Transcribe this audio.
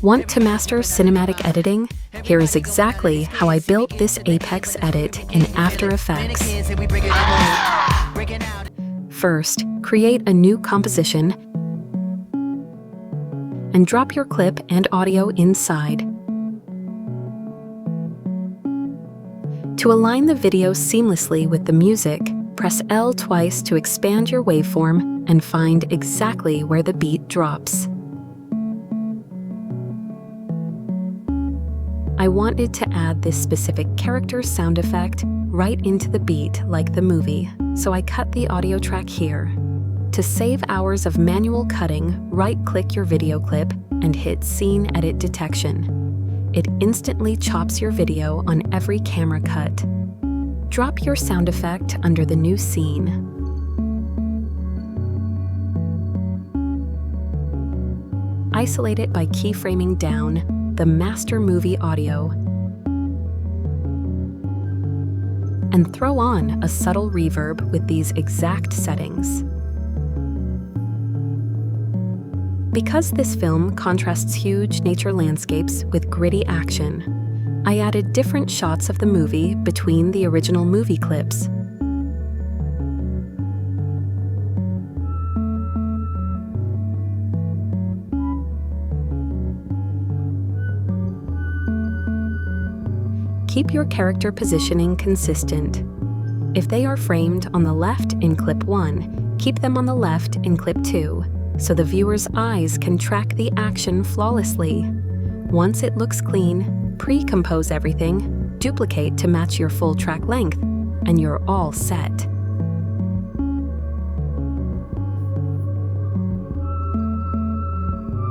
Want to master cinematic editing? Here is exactly how I built this Apex edit in After Effects. First, create a new composition and drop your clip and audio inside. To align the video seamlessly with the music, press L twice to expand your waveform and find exactly where the beat drops. I wanted to add this specific character sound effect right into the beat like the movie, so I cut the audio track here. To save hours of manual cutting, right-click your video clip and hit Scene Edit Detection. It instantly chops your video on every camera cut. Drop your sound effect under the new scene. Isolate it by keyframing down the master movie audio and throw on a subtle reverb with these exact settings. Because this film contrasts huge nature landscapes with gritty action, I added different shots of the movie between the original movie clips. Keep your character positioning consistent. If they are framed on the left in clip 1, keep them on the left in clip 2, so the viewer's eyes can track the action flawlessly. Once it looks clean, pre-compose everything, duplicate to match your full track length, and you're all set.